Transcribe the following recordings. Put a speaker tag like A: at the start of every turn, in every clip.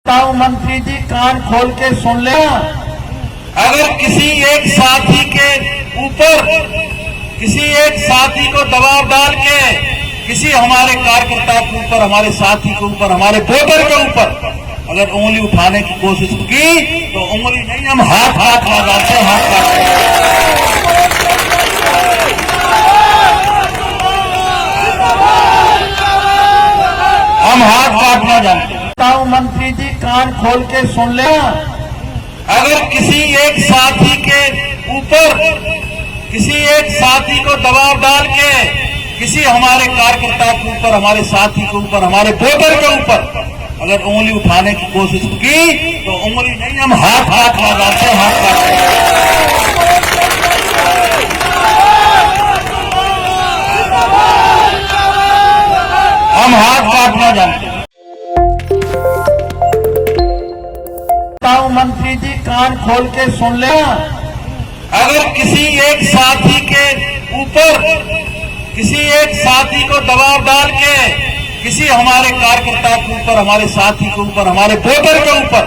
A: बताओ मंत्री जी, कान खोल के सुन ले।
B: अगर किसी एक साथी के ऊपर, किसी एक साथी को दबाव डाल के किसी हमारे कार्यकर्ता के ऊपर, हमारे साथी के ऊपर, हमारे वोटर के ऊपर अगर उंगली उठाने की कोशिश की तो उंगली नहीं, हम हाथ लगाते हैं, हाथ काटते हैं। हम हाथ काटना जानते हैं।
A: बताओ मंत्री जी, कान खोल के सुन ले।
B: अगर किसी एक साथी के ऊपर, किसी एक साथी को दबाव डाल के किसी हमारे कार्यकर्ता के ऊपर, हमारे साथी के ऊपर, हमारे वोटर के ऊपर अगर उंगली उठाने की कोशिश की तो उंगली नहीं, हम हाथ लगाते हैं, हाथ काटते हैं। हम हाथ काटना जानते हैं।
A: बताओ मंत्री जी, कान खोल के सुन ले।
B: अगर किसी एक साथी के ऊपर, किसी एक साथी को दबाव डाल के किसी हमारे कार्यकर्ता के ऊपर, हमारे साथी के ऊपर, हमारे वोटर के ऊपर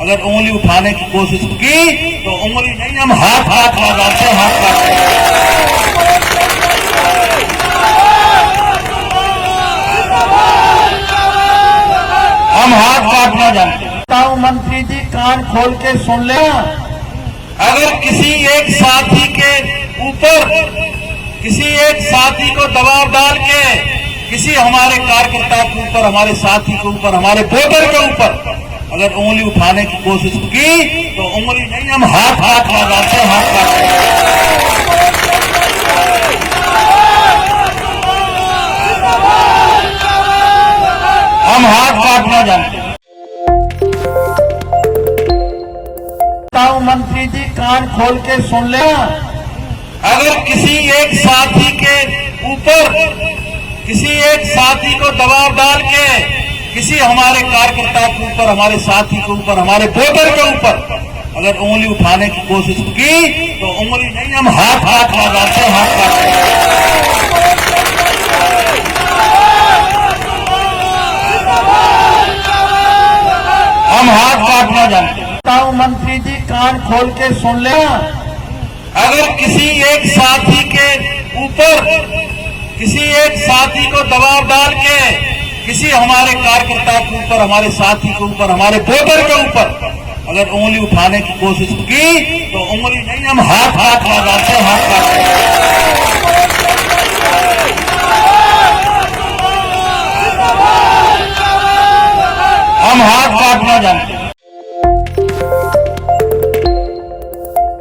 B: अगर उंगली उठाने की कोशिश की तो उंगली नहीं, हम हाथ लगाते हैं, हाथ काटते हैं। हम हाथ काटना जानते हैं।
A: बताओ मंत्री जी, कान खोल के सुन ले।
B: अगर किसी एक साथी के ऊपर, किसी एक साथी को दबाव डाल के किसी हमारे कार्यकर्ता के ऊपर, हमारे साथी के ऊपर, हमारे वोटर के ऊपर अगर उंगली उठाने की कोशिश की तो उंगली नहीं, हम हाथ लगाते हैं, हाथ काटते हैं। हम हाथ काटना जानते हैं।
A: बताओ मंत्री जी, कान खोल के सुन ले।
B: अगर किसी एक साथी के ऊपर, किसी एक साथी को दबाव डाल के किसी हमारे कार्यकर्ता के ऊपर, हमारे साथी के ऊपर, हमारे वोटर के ऊपर अगर उंगली उठाने की कोशिश की तो उंगली नहीं, हम हाथ लगाते हैं, हाथ काटते हैं। हम हाथ काटना जानते हैं।
A: बताओ मंत्री जी, कान खोल के सुन ले।
B: अगर किसी एक साथी के ऊपर, किसी एक साथी को दबाव डाल के किसी हमारे कार्यकर्ता के ऊपर, हमारे साथी के ऊपर, हमारे वोटर के ऊपर अगर उंगली उठाने की कोशिश की तो उंगली नहीं, हम हाथ लगाते हैं, हाथ काटते हैं। हम हाथ काटना जानते हैं।